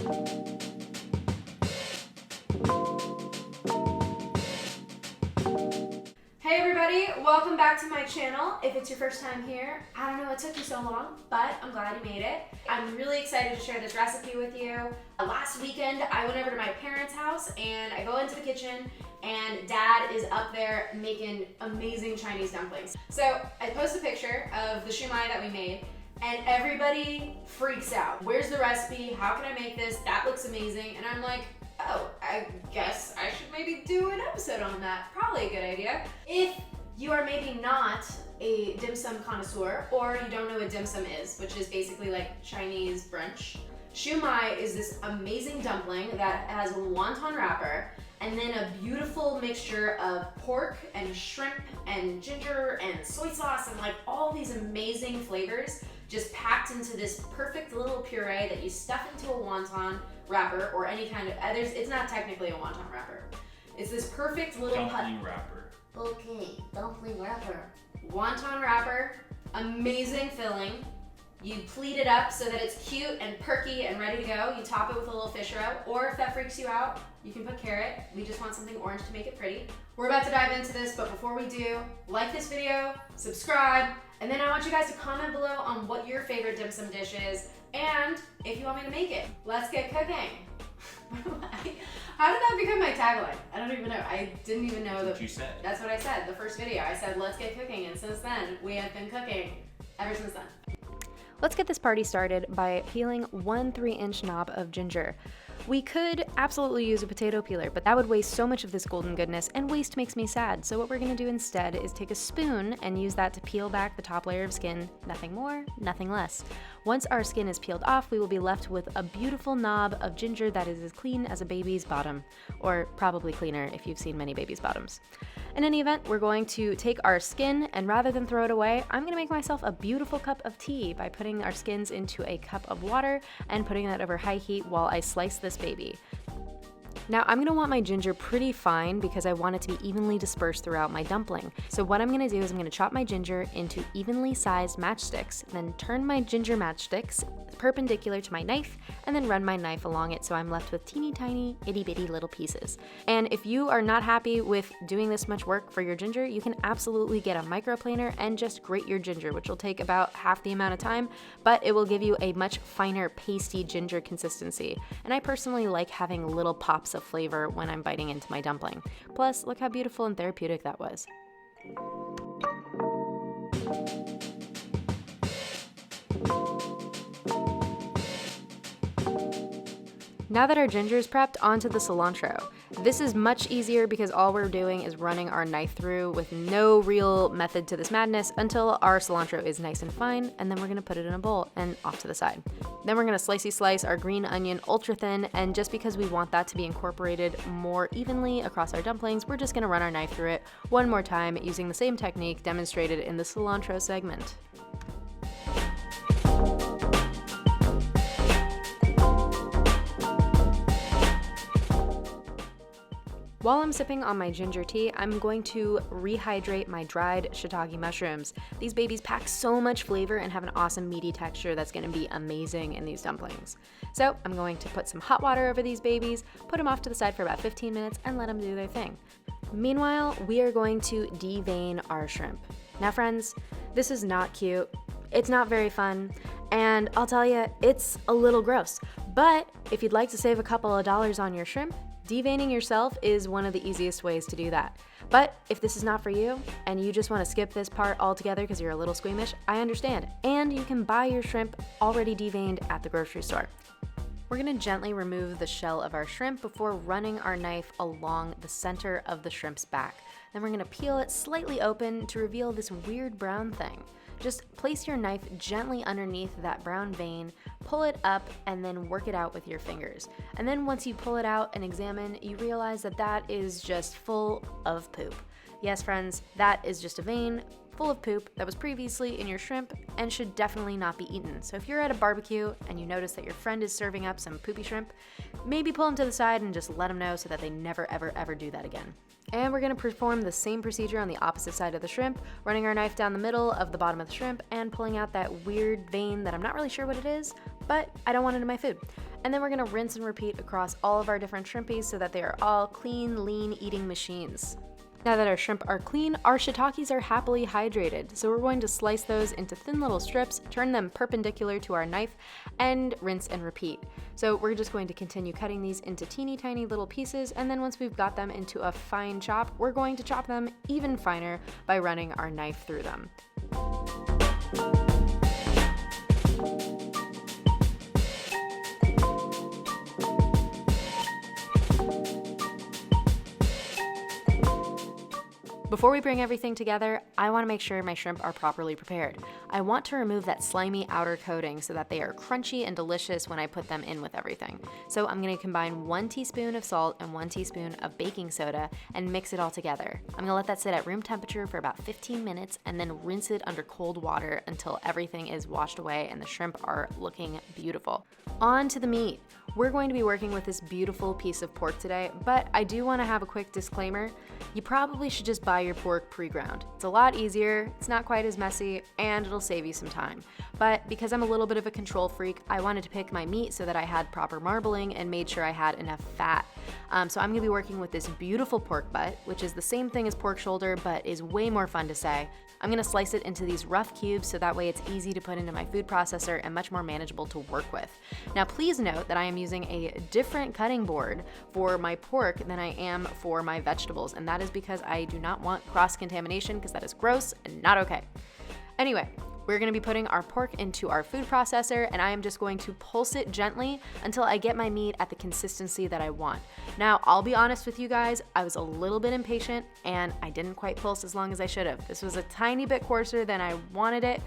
Hey everybody, welcome back to my channel. If it's your first time here, I don't know what took you so long, but I'm glad you made it. I'm really excited to share this recipe with you. Last weekend, I went over to my parents' house and I go into the kitchen and Dad is up there making amazing Chinese dumplings. So I post a picture of the shumai that we made and everybody freaks out. Where's the recipe? How can I make this? That looks amazing. And I'm like, oh, I guess I should maybe do an episode on that. Probably a good idea. If you are maybe not a dim sum connoisseur or you don't know what dim sum is, which is basically like Chinese brunch, shumai is this amazing dumpling that has a wonton wrapper and then a beautiful mixture of pork and shrimp and ginger and soy sauce and like all these amazing flavors just packed into this perfect little puree that you stuff into a wonton wrapper or any kind of, it's not technically a wonton wrapper. It's this perfect little dumpling wrapper. Okay, dumpling wrapper. Wonton wrapper, amazing filling. You pleat it up so that it's cute and perky and ready to go. You top it with a little fish roe, or if that freaks you out, you can put carrot. We just want something orange to make it pretty. We're about to dive into this, but before we do, like this video, subscribe, and then I want you guys to comment below on what your favorite dim sum dish is, and if you want me to make it. Let's get cooking. How did that become my tagline? I don't even know. I didn't even know That's what you said. That's what I said. The first video, I said, let's get cooking, and since then, we have been cooking ever since then. Let's get this party started by peeling 1 3-inch knob of ginger. We could absolutely use a potato peeler, but that would waste so much of this golden goodness, and waste makes me sad. So what we're gonna do instead is take a spoon and use that to peel back the top layer of skin. Nothing more, nothing less. Once our skin is peeled off, we will be left with a beautiful knob of ginger that is as clean as a baby's bottom, or probably cleaner if you've seen many babies' bottoms. In any event, we're going to take our skin, and rather than throw it away, I'm gonna make myself a beautiful cup of tea by putting our skins into a cup of water and putting that over high heat while I slice this baby. Now I'm gonna want my ginger pretty fine because I want it to be evenly dispersed throughout my dumpling. So what I'm gonna do is I'm gonna chop my ginger into evenly sized matchsticks, then turn my ginger matchsticks perpendicular to my knife, and then run my knife along it so I'm left with teeny tiny itty bitty little pieces. And if you are not happy with doing this much work for your ginger, you can absolutely get a microplaner and just grate your ginger, which will take about half the amount of time, but it will give you a much finer pasty ginger consistency. And I personally like having little pops of flavor when I'm biting into my dumpling. Plus, look how beautiful and therapeutic that was. Now that our ginger is prepped, onto the cilantro. This is much easier because all we're doing is running our knife through with no real method to this madness until our cilantro is nice and fine, and then we're gonna put it in a bowl and off to the side. Then we're gonna slicey slice our green onion ultra thin, and just because we want that to be incorporated more evenly across our dumplings, we're just gonna run our knife through it one more time using the same technique demonstrated in the cilantro segment. While I'm sipping on my ginger tea, I'm going to rehydrate my dried shiitake mushrooms. These babies pack so much flavor and have an awesome meaty texture that's going to be amazing in these dumplings. So I'm going to put some hot water over these babies, put them off to the side for about 15 minutes, and let them do their thing. Meanwhile, we are going to devein our shrimp. Now friends, this is not cute, it's not very fun, and I'll tell you, it's a little gross. But if you'd like to save a couple of dollars on your shrimp, deveining yourself is one of the easiest ways to do that. But if this is not for you, and you just want to skip this part altogether because you're a little squeamish, I understand. And you can buy your shrimp already deveined at the grocery store. We're gonna gently remove the shell of our shrimp before running our knife along the center of the shrimp's back. Then we're gonna peel it slightly open to reveal this weird brown thing. Just place your knife gently underneath that brown vein, pull it up, and then work it out with your fingers. And then once you pull it out and examine, you realize that that is just full of poop. Yes, friends, that is just a vein full of poop that was previously in your shrimp and should definitely not be eaten. So if you're at a barbecue and you notice that your friend is serving up some poopy shrimp, maybe pull them to the side and just let them know so that they never ever ever do that again. And we're gonna perform the same procedure on the opposite side of the shrimp, running our knife down the middle of the bottom of the shrimp and pulling out that weird vein that I'm not really sure what it is, but I don't want it in my food. And then we're gonna rinse and repeat across all of our different shrimpies so that they are all clean, lean eating machines. Now that our shrimp are clean, our shiitakes are happily hydrated. So we're going to slice those into thin little strips, turn them perpendicular to our knife, and rinse and repeat. So we're just going to continue cutting these into teeny tiny little pieces, and then once we've got them into a fine chop, we're going to chop them even finer by running our knife through them. Before we bring everything together, I want to make sure my shrimp are properly prepared. I want to remove that slimy outer coating so that they are crunchy and delicious when I put them in with everything. So I'm going to combine 1 teaspoon of salt and 1 teaspoon of baking soda and mix it all together. I'm going to let that sit at room temperature for about 15 minutes and then rinse it under cold water until everything is washed away and the shrimp are looking beautiful. On to the meat. We're going to be working with this beautiful piece of pork today, but I do want to have a quick disclaimer. You probably should just buy your pork pre-ground. It's a lot easier, it's not quite as messy, and it'll save you some time. But because I'm a little bit of a control freak, I wanted to pick my meat so that I had proper marbling and made sure I had enough fat. So I'm gonna be working with this beautiful pork butt, which is the same thing as pork shoulder, but is way more fun to say. I'm gonna slice it into these rough cubes so that way it's easy to put into my food processor and much more manageable to work with. Now please note that I am using a different cutting board for my pork than I am for my vegetables, and that is because I do not want cross-contamination because that is gross and not okay. Anyway, we're gonna be putting our pork into our food processor, and I am just going to pulse it gently until I get my meat at the consistency that I want. Now, I'll be honest with you guys, I was a little bit impatient and I didn't quite pulse as long as I should have. This was a tiny bit coarser than I wanted it,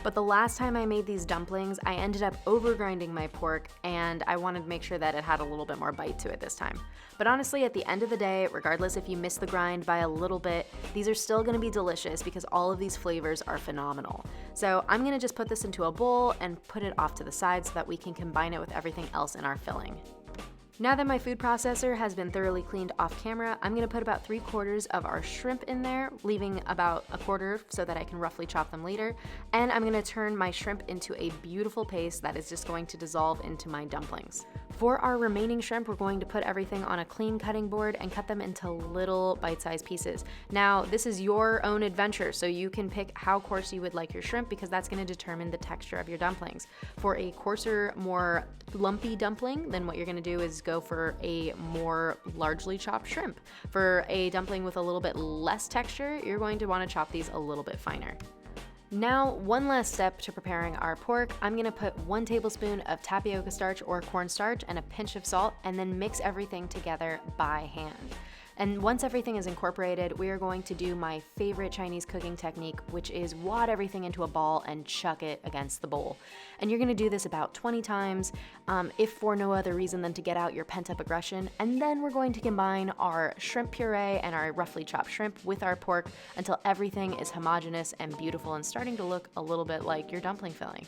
but the last time I made these dumplings, I ended up over-grinding my pork, and I wanted to make sure that it had a little bit more bite to it this time. But honestly, at the end of the day, regardless if you miss the grind by a little bit, these are still gonna be delicious because all of these flavors are phenomenal. So I'm gonna just put this into a bowl and put it off to the side so that we can combine it with everything else in our filling. Now that my food processor has been thoroughly cleaned off camera, I'm gonna put about 3/4 of our shrimp in there, leaving about 1/4 so that I can roughly chop them later. And I'm gonna turn my shrimp into a beautiful paste that is just going to dissolve into my dumplings. For our remaining shrimp, we're going to put everything on a clean cutting board and cut them into little bite-sized pieces. Now, this is your own adventure, so you can pick how coarse you would like your shrimp because that's gonna determine the texture of your dumplings. For a coarser, more lumpy dumpling, then what you're gonna do is go for a more largely chopped shrimp. For a dumpling with a little bit less texture, you're going to wanna chop these a little bit finer. Now, one last step to preparing our pork. I'm gonna put 1 tablespoon of tapioca starch or cornstarch and a pinch of salt, and then mix everything together by hand. And once everything is incorporated, we are going to do my favorite Chinese cooking technique, which is wad everything into a ball and chuck it against the bowl. And you're gonna do this about 20 times, if for no other reason than to get out your pent-up aggression. And then we're going to combine our shrimp puree and our roughly chopped shrimp with our pork until everything is homogeneous and beautiful and starting to look a little bit like your dumpling filling.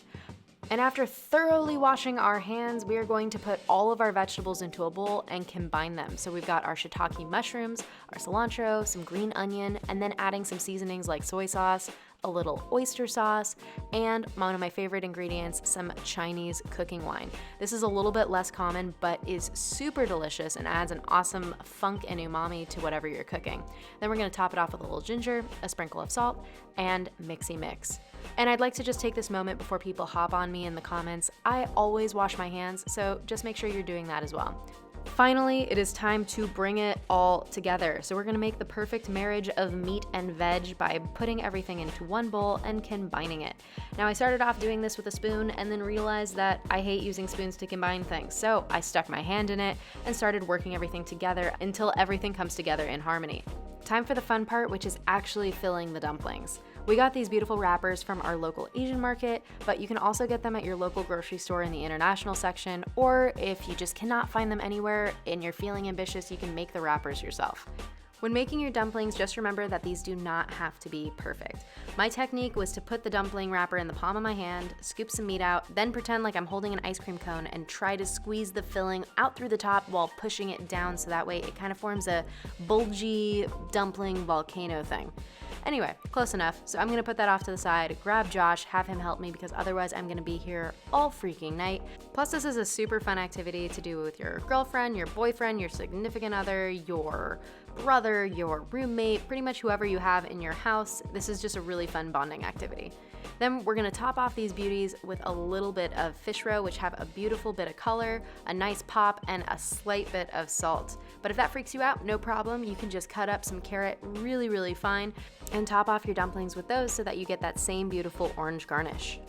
And after thoroughly washing our hands, we are going to put all of our vegetables into a bowl and combine them. So we've got our shiitake mushrooms, our cilantro, some green onion, and then adding some seasonings like soy sauce, a little oyster sauce, and one of my favorite ingredients, some Chinese cooking wine. This is a little bit less common, but is super delicious and adds an awesome funk and umami to whatever you're cooking. Then we're gonna top it off with a little ginger, a sprinkle of salt, and mixy mix. And I'd like to just take this moment before people hop on me in the comments. I always wash my hands, so just make sure you're doing that as well. Finally, it is time to bring it all together. So we're gonna make the perfect marriage of meat and veg by putting everything into one bowl and combining it. Now I started off doing this with a spoon and then realized that I hate using spoons to combine things. So I stuck my hand in it and started working everything together until everything comes together in harmony. Time for the fun part, which is actually filling the dumplings. We got these beautiful wrappers from our local Asian market, but you can also get them at your local grocery store in the international section, or if you just cannot find them anywhere and you're feeling ambitious, you can make the wrappers yourself. When making your dumplings, just remember that these do not have to be perfect. My technique was to put the dumpling wrapper in the palm of my hand, scoop some meat out, then pretend like I'm holding an ice cream cone and try to squeeze the filling out through the top while pushing it down so that way it kind of forms a bulgy dumpling volcano thing. Anyway, close enough. So I'm gonna put that off to the side, grab Josh, have him help me because otherwise I'm gonna be here all freaking night. Plus this is a super fun activity to do with your girlfriend, your boyfriend, your significant other, your brother, your roommate, pretty much whoever you have in your house. This is just a really fun bonding activity. Then we're gonna top off these beauties with a little bit of fish roe, which have a beautiful bit of color, a nice pop, and a slight bit of salt. But if that freaks you out, no problem. You can just cut up some carrot really, really fine and top off your dumplings with those so that you get that same beautiful orange garnish.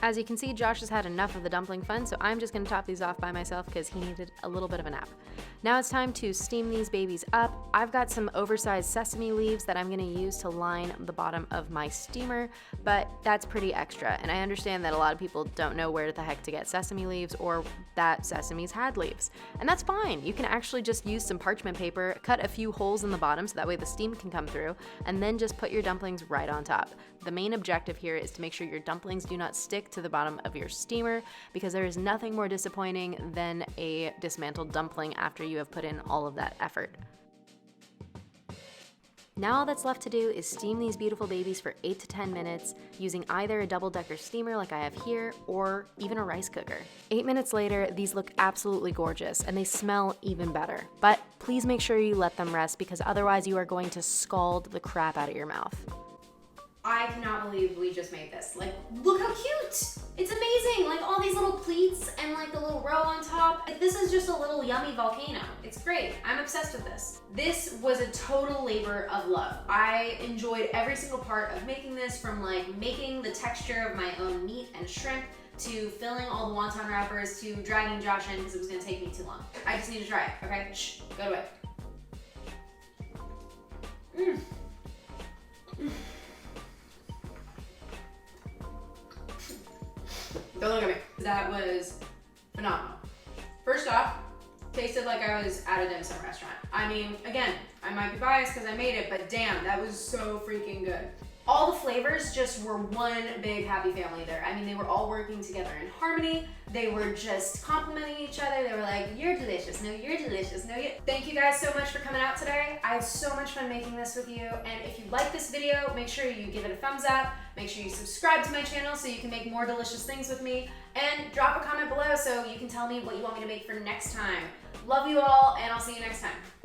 As you can see, Josh has had enough of the dumpling fun, so I'm just gonna top these off by myself because he needed a little bit of a nap. Now it's time to steam these babies up. I've got some oversized sesame leaves that I'm gonna use to line the bottom of my steamer, but that's pretty extra. And I understand that a lot of people don't know where the heck to get sesame leaves or that sesames had leaves. And that's fine. You can actually just use some parchment paper, cut a few holes in the bottom so that way the steam can come through, and then just put your dumplings right on top. The main objective here is to make sure your dumplings do not stick to the bottom of your steamer because there is nothing more disappointing than a dismantled dumpling after you have put in all of that effort. Now all that's left to do is steam these beautiful babies for 8 to 10 minutes using either a double-decker steamer like I have here or even a rice cooker. 8 minutes later, these look absolutely gorgeous and they smell even better. But please make sure you let them rest because otherwise you are going to scald the crap out of your mouth. I cannot believe we just made this. Like, look how cute! It's amazing! Like all these little pleats and like the little row on top. Like, this is just a little yummy volcano. It's great. I'm obsessed with this. This was a total labor of love. I enjoyed every single part of making this, from like making the texture of my own meat and shrimp to filling all the wonton wrappers to dragging Josh in because it was gonna take me too long. I just need to try it, okay? Shh, go away. Don't look at me. That was phenomenal. First off, tasted like I was at a dim sum restaurant. I mean, again, I might be biased because I made it, but damn, that was so freaking good. All the flavors just were one big happy family there. I mean, they were all working together in harmony. They were just complimenting each other. They were like, you're delicious. No, you're delicious. No, you. Thank you guys so much for coming out today. I had so much fun making this with you. And if you like this video, make sure you give it a thumbs up. Make sure you subscribe to my channel so you can make more delicious things with me. And drop a comment below so you can tell me what you want me to make for next time. Love you all, and I'll see you next time.